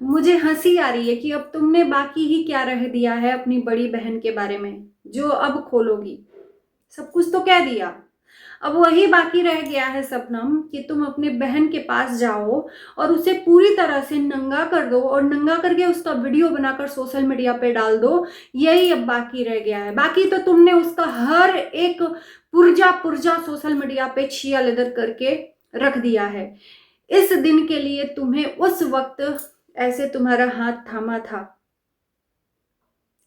मुझे हंसी आ रही है कि अब तुमने बाकी ही क्या रह दिया है अपनी बड़ी बहन के बारे में जो अब खोलोगी। सब कुछ तो कह दिया, अब वही बाकी रह गया है शबनम कि तुम अपने बहन के पास जाओ और उसे पूरी तरह से नंगा कर दो और नंगा करके उसका वीडियो बनाकर सोशल मीडिया पे डाल दो। यही अब बाकी रह गया है। बाकी तो तुमने उसका हर एक पुर्जा पुर्जा सोशल मीडिया पे छिया लेदर करके रख दिया है। इस दिन के लिए तुम्हें उस वक्त ऐसे तुम्हारा हाथ थामा था,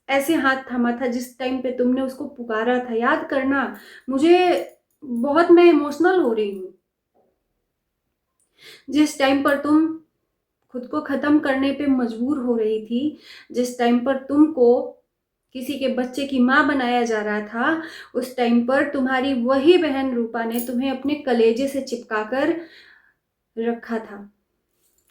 ऐसे हाथ थामा था जिस टाइम पे तुमने उसको पुकारा था, याद करना। मुझे बहुत, मैं इमोशनल हो रही हूँ। जिस टाइम पर तुम खुद को खत्म करने पे मजबूर हो रही थी, जिस टाइम पर तुमको किसी के बच्चे की माँ बनाया जा रहा था, उस टाइम पर तुम्हारी वही बहन रूपा ने तुम्हें अपने कलेजे से चिपका कर रखा था।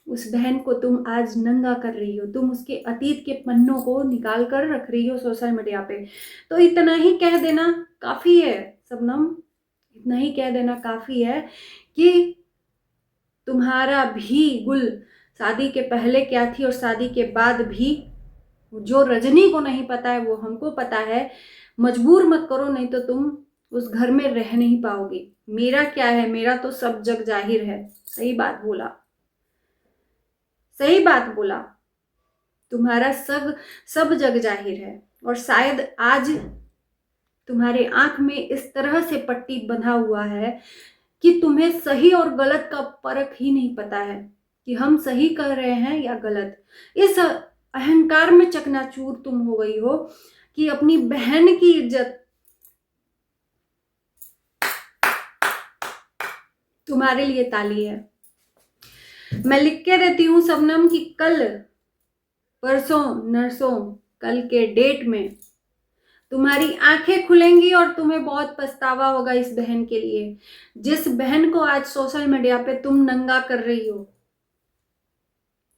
उस बहन को तुम आज नंगा कर रही हो, तुम उसके अतीत के पन्नों को निकाल कर रख रही हो सोशल मीडिया पे। तो इतना ही कह देना काफी है शबनम, इतना ही कह देना काफी है कि तुम्हारा भी गुल शादी के पहले क्या थी और शादी के बाद भी, जो रजनी को नहीं पता है वो हमको पता है। मजबूर मत करो, नहीं तो तुम उस घर में रह नहीं पाओगे। मेरा क्या है, मेरा तो सब जग जाहिर है। सही बात बोला, सही बात बोला। तुम्हारा सब सब जग जाहिर है और शायद आज तुम्हारे आंख में इस तरह से पट्टी बंधा हुआ है कि तुम्हें सही और गलत का फर्क ही नहीं पता है कि हम सही कर रहे हैं या गलत। इस अहंकार में चकनाचूर तुम हो गई हो कि अपनी बहन की इज्जत, तुम्हारे लिए ताली है। मैं लिख के देती हूँ शबनम कि कल परसों नरसों कल के डेट में तुम्हारी आंखें खुलेंगी और तुम्हें बहुत पछतावा होगा इस बहन के लिए, जिस बहन को आज सोशल मीडिया पे तुम नंगा कर रही हो।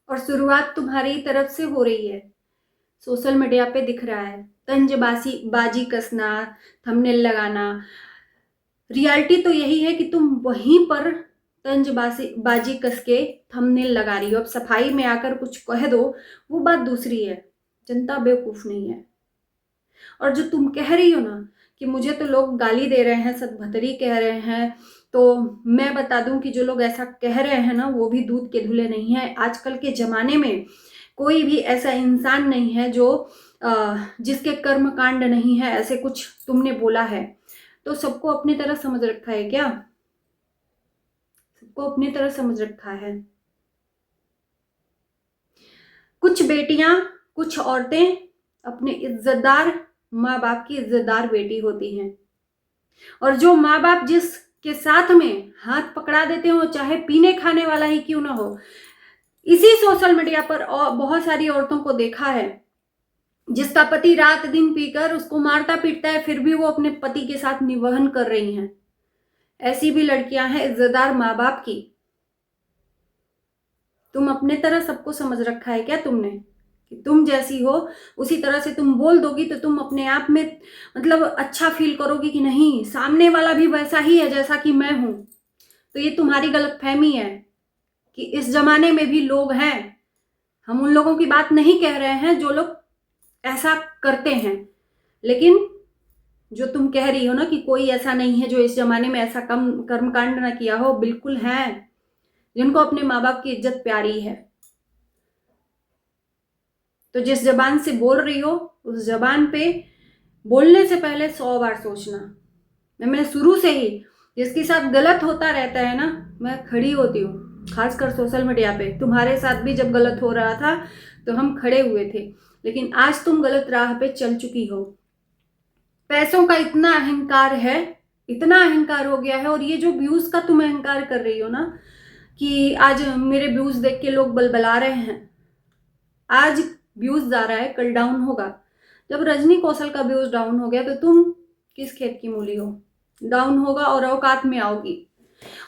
और शुरुआत तुम्हारी तरफ से हो रही है। सोशल मीडिया पे दिख रहा है तंजबाजी बाजी कसना, थंबनेल लगाना। रियलिटी तो यही है कि तुम वहीं पर तंजबाजी बाजी कस के थंबनेल लगा रही हो। अब सफाई में आकर कुछ कह दो वो बात दूसरी है, जनता बेवकूफ नहीं है। और जो तुम कह रही हो ना कि मुझे तो लोग गाली दे रहे हैं, सतभतरी कह रहे हैं, तो मैं बता दूं कि जो लोग ऐसा कह रहे हैं ना वो भी दूध के धुले नहीं है। आजकल के जमाने में कोई भी ऐसा इंसान नहीं है जो जिसके कर्म कांड नहीं है, ऐसे कुछ तुमने बोला है। तो सबको अपनी तरह समझ रखा है क्या? सबको अपनी तरह समझ रखा है। कुछ बेटियां, कुछ औरतें अपने इज्जतदार माँ बाप की इज्जतदार बेटी होती हैं, और जो माँ बाप जिसके साथ में हाथ पकड़ा देते हो चाहे पीने खाने वाला ही क्यों ना हो। इसी सोशल मीडिया पर और बहुत सारी औरतों को देखा है जिसका पति रात दिन पीकर उसको मारता पीटता है, फिर भी वो अपने पति के साथ निवहन कर रही हैं। ऐसी भी लड़कियां हैं इज्जतदार माँ बाप की। तुम अपने तरह सबको समझ रखा है क्या तुमने कि तुम जैसी हो उसी तरह से तुम बोल दोगी तो तुम अपने आप में मतलब अच्छा फील करोगी कि नहीं सामने वाला भी वैसा ही है जैसा कि मैं हूं। तो ये तुम्हारी गलतफहमी है कि इस जमाने में भी लोग हैं। हम उन लोगों की बात नहीं कह रहे हैं जो लोग ऐसा करते हैं, लेकिन जो तुम कह रही हो ना कि कोई ऐसा नहीं है जो इस जमाने में ऐसा कम कर्मकांड ना किया हो, बिल्कुल है, जिनको अपने माँ बाप की इज्जत प्यारी है। तो जिस जबान से बोल रही हो उस जबान पे बोलने से पहले 100 बार सोचना। मैं शुरू से ही जिसके साथ गलत होता रहता है ना मैं खड़ी होती हूँ, खासकर सोशल मीडिया पे। तुम्हारे साथ भी जब गलत हो रहा था तो हम खड़े हुए थे, लेकिन आज तुम गलत राह पे चल चुकी हो। पैसों का इतना अहंकार है, इतना अहंकार हो गया है। और ये जो व्यूज का तुम अहंकार कर रही हो ना कि आज मेरे व्यूज देख के लोग बलबला रहे हैं, आज व्यूज जा रहा है कल डाउन होगा। जब रजनी कौशल का व्यूज डाउन हो गया तो तुम किस खेत की मूली हो? डाउन होगा और औकात में आओगी,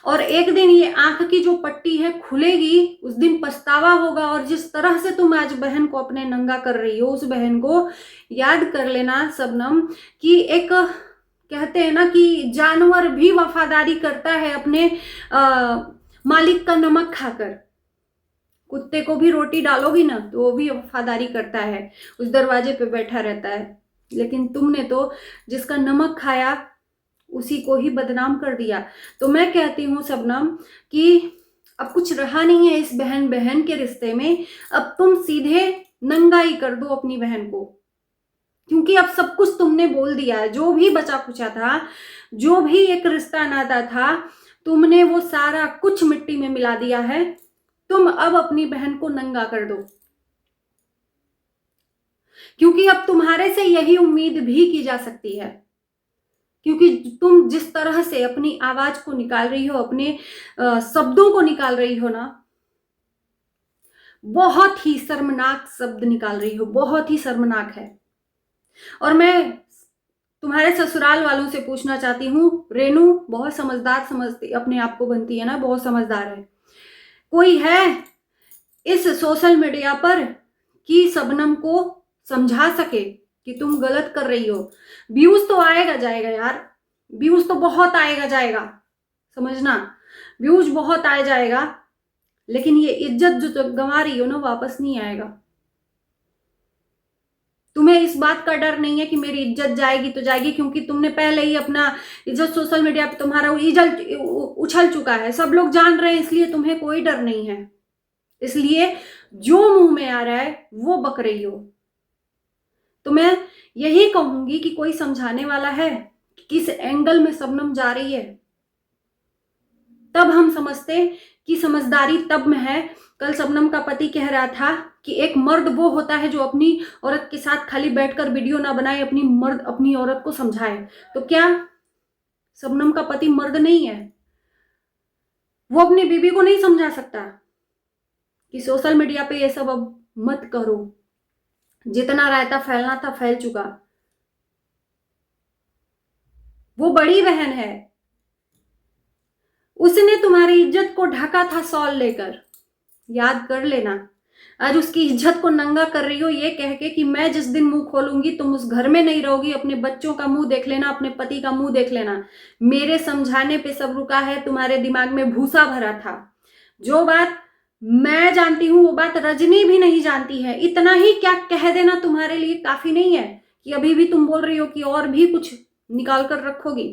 और एक दिन ये आंख की जो पट्टी है खुलेगी, उस दिन पछतावा होगा। और जिस तरह से तुम आज बहन को अपने नंगा कर रही हो उस बहन को याद कर लेना शबनम कि एक कहते हैं ना कि जानवर भी वफादारी करता है अपने मालिक का नमक खाकर। कुत्ते को भी रोटी डालोगी ना तो वो भी वफादारी करता है, उस दरवाजे पे बैठा रहता है। लेकिन तुमने तो जिसका नमक खाया उसी को ही बदनाम कर दिया। तो मैं कहती हूँ शबनम कि अब कुछ रहा नहीं है इस बहन बहन के रिश्ते में, अब तुम सीधे नंगा ही कर दो अपनी बहन को, क्योंकि अब सब कुछ तुमने बोल दिया है। जो भी बचा कुचा था, जो भी एक रिश्ता नाता था, तुमने वो सारा कुछ मिट्टी में मिला दिया है। तुम अब अपनी बहन को नंगा कर दो, क्योंकि अब तुम्हारे से यही उम्मीद भी की जा सकती है, क्योंकि तुम जिस तरह से अपनी आवाज को निकाल रही हो, अपने शब्दों को निकाल रही हो ना, बहुत ही शर्मनाक शब्द निकाल रही हो, बहुत ही शर्मनाक है। और मैं तुम्हारे ससुराल वालों से पूछना चाहती हूँ, रेनू बहुत समझदार समझती अपने आप को बनती है ना, बहुत समझदार है। कोई है इस सोशल मीडिया पर कि शबनम को समझा सके कि तुम गलत कर रही हो? व्यूज तो आएगा जाएगा यार, व्यूज तो बहुत आएगा जाएगा, समझना, व्यूज बहुत आ जाएगा, लेकिन ये इज्जत जो गंवा रही हो ना वापस नहीं आएगा। तुम्हें इस बात का डर नहीं है कि मेरी इज्जत जाएगी तो जाएगी, क्योंकि तुमने पहले ही अपना इज्जत सोशल मीडिया पे तुम्हारा इज्जत उछल चुका है, सब लोग जान रहे हैं, इसलिए तुम्हें कोई डर नहीं है। इसलिए जो मुंह में आ रहा है वो बक रही हो। तो मैं यही कहूंगी कि कोई समझाने वाला है कि किस एंगल में शबनम जा रही है, तब हम समझते कि समझदारी तब में है। कल शबनम का पति कह रहा था कि एक मर्द वो होता है जो अपनी औरत के साथ खाली बैठकर वीडियो ना बनाए, अपनी औरत को समझाए। तो क्या शबनम का पति मर्द नहीं है? वो अपनी बीवी को नहीं समझा सकता कि सोशल मीडिया पे ये सब अब मत करो, जितना रायता फैलना था फैल चुका। वो बड़ी बहन है, उसने तुम्हारी इज्जत को ढका था सॉल लेकर, याद कर लेना। आज उसकी इज्जत को नंगा कर रही हो ये कह के कि मैं जिस दिन मुंह खोलूंगी तुम उस घर में नहीं रहोगी, अपने बच्चों का मुंह देख लेना, अपने पति का मुंह देख लेना। मेरे समझाने पे सब रुका है, तुम्हारे दिमाग में भूसा भरा था। जो बात मैं जानती हूं वो बात रजनी भी नहीं जानती है। इतना ही क्या कह देना तुम्हारे लिए काफी नहीं है कि अभी भी तुम बोल रही हो कि और भी कुछ निकाल कर रखोगी?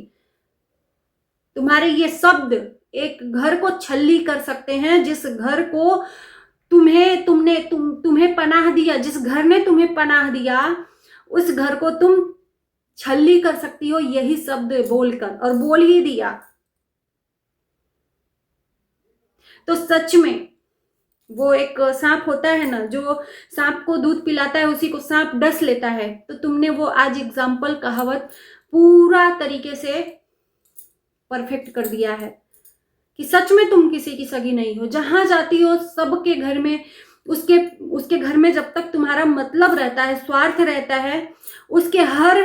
तुम्हारे ये शब्द एक घर को छल्ली कर सकते हैं, जिस घर को तुम्हें पनाह दिया, जिस घर ने तुम्हें पनाह दिया, उस घर को तुम छल्ली कर सकती हो यही शब्द बोलकर, और बोल ही दिया। तो सच में वो एक सांप होता है ना, जो सांप को दूध पिलाता है उसी को सांप डस लेता है। तो तुमने वो आज एग्जाम्पल कहावत पूरा तरीके से परफेक्ट कर दिया है कि सच में तुम किसी की सगी नहीं हो। जहां जाती हो सबके घर में, उसके घर में जब तक तुम्हारा मतलब रहता है, स्वार्थ रहता है, उसके हर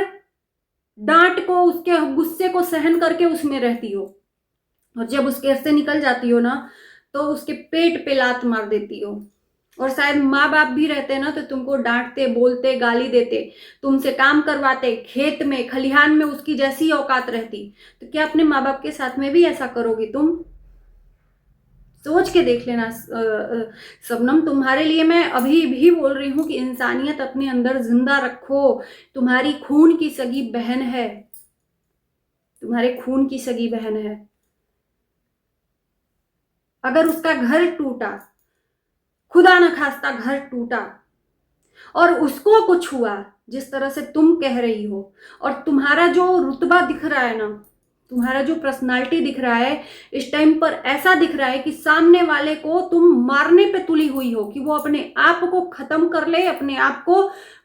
डांट को, उसके गुस्से को सहन करके उसमें रहती हो, और जब उसके घर से निकल जाती हो ना तो उसके पेट पे लात मार देती हो। और शायद माँ बाप भी रहते ना तो तुमको डांटते, बोलते, गाली देते, तुमसे काम करवाते, खेत में खलिहान में उसकी जैसी औकात रहती। तो क्या अपने माँ बाप के साथ में भी ऐसा करोगी तुम? सोच के देख लेना शबनम। तुम्हारे लिए मैं अभी भी बोल रही हूं कि इंसानियत अपने अंदर जिंदा रखो। तुम्हारी खून की सगी बहन है, तुम्हारे खून की सगी बहन है। अगर उसका घर टूटा, खुदा न खास्ता घर टूटा, और उसको कुछ हुआ जिस तरह से तुम कह रही हो, और तुम्हारा जो रुतबा दिख रहा है ना, तुम्हारा जो पर्सनालिटी दिख रहा है इस टाइम पर, ऐसा दिख रहा है कि सामने वाले को तुम मारने पे तुली हुई हो, कि वो अपने आप को खत्म कर ले, अपने आप को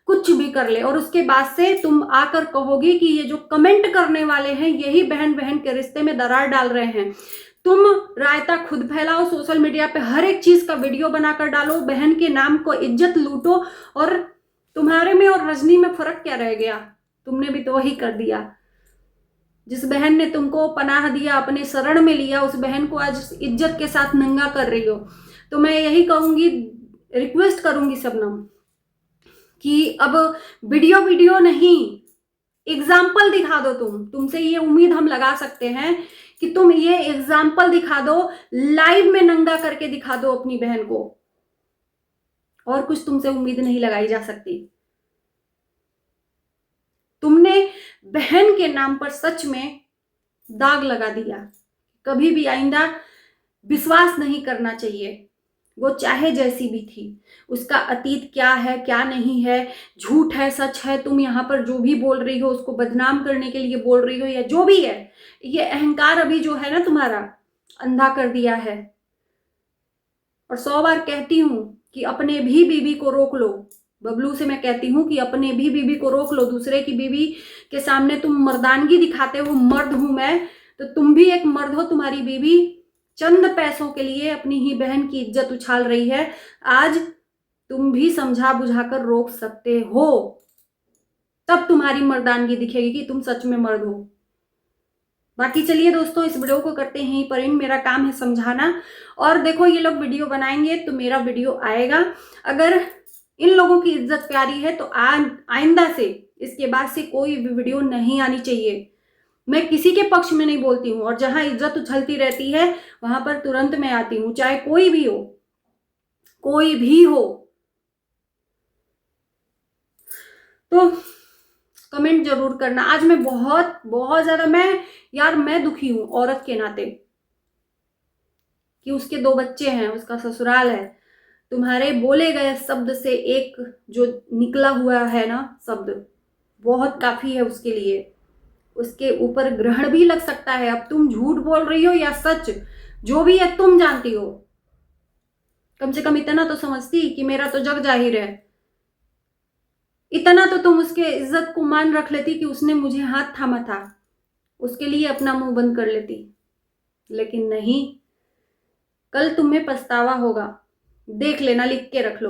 कुछ भी कर ले, और उसके बाद से तुम आकर कहोगी कि ये जो कमेंट करने वाले हैं यही बहन बहन के रिश्ते में दरार डाल रहे हैं। तुम रायता खुद फैलाओ, सोशल मीडिया पे हर एक चीज का वीडियो बनाकर डालो, बहन के नाम को इज्जत लूटो, और तुम्हारे में और रजनी में फर्क क्या रह गया? तुमने भी तो वही कर दिया। जिस बहन ने तुमको पनाह दिया, अपने शरण में लिया, उस बहन को आज इज्जत के साथ नंगा कर रही हो। तो मैं यही कहूंगी, रिक्वेस्ट करूंगी शबनम कि अब वीडियो नहीं, एग्जाम्पल दिखा दो। तुमसे ये उम्मीद हम लगा सकते हैं कि तुम ये एग्जाम्पल दिखा दो, लाइव में नंगा करके दिखा दो अपनी बहन को, और कुछ तुमसे उम्मीद नहीं लगाई जा सकती। तुमने बहन के नाम पर सच में दाग लगा दिया। कभी भी आइंदा विश्वास नहीं करना चाहिए, वो चाहे जैसी भी थी। उसका अतीत क्या है क्या नहीं है, झूठ है सच है, तुम यहाँ पर जो भी बोल रही हो उसको बदनाम करने के लिए बोल रही हो या जो भी है, ये अहंकार अभी जो है ना तुम्हारा अंधा कर दिया है। और 100 बार कहती हूं कि अपने भी बीबी को रोक लो। बबलू से मैं कहती हूं कि अपने भी बीबी को रोक लो। दूसरे की बीबी के सामने तुम मर्दानगी दिखाते हो, मर्द हूं मैं तो तुम भी एक मर्द हो। तुम्हारी बीबी चंद पैसों के लिए अपनी ही बहन की इज्जत उछाल रही है, आज तुम भी समझा बुझाकर रोक सकते हो, तब तुम्हारी मर्दानगी दिखेगी कि तुम सच में मर्द हो। बाकी चलिए दोस्तों, इस वीडियो को करते हैं पर इन मेरा काम है समझाना। और देखो ये लोग वीडियो बनाएंगे तो मेरा वीडियो आएगा। अगर इन लोगों की इज्जत प्यारी है तो आइंदा से इसके बाद से कोई भी वीडियो नहीं आनी चाहिए। मैं किसी के पक्ष में नहीं बोलती हूँ, और जहां इज्जत उछलती रहती है वहां पर तुरंत मैं आती हूँ, चाहे कोई भी हो, कोई भी हो। तो कमेंट जरूर करना। आज मैं बहुत बहुत ज्यादा मैं दुखी हूं औरत के नाते कि उसके 2 बच्चे हैं, उसका ससुराल है। तुम्हारे बोले गए शब्द से एक जो निकला हुआ है ना शब्द, बहुत काफी है उसके लिए। उसके ऊपर ग्रहण भी लग सकता है। अब तुम झूठ बोल रही हो या सच, जो भी है तुम जानती हो। कम से कम इतना तो समझती कि मेरा तो जग जाहिर है। इतना तो तुम उसके इज्जत को मान रख लेती कि उसने मुझे हाथ थामा था, उसके लिए अपना मुंह बंद कर लेती। लेकिन नहीं, कल तुम्हें पछतावा होगा, देख लेना, लिख के रख लो।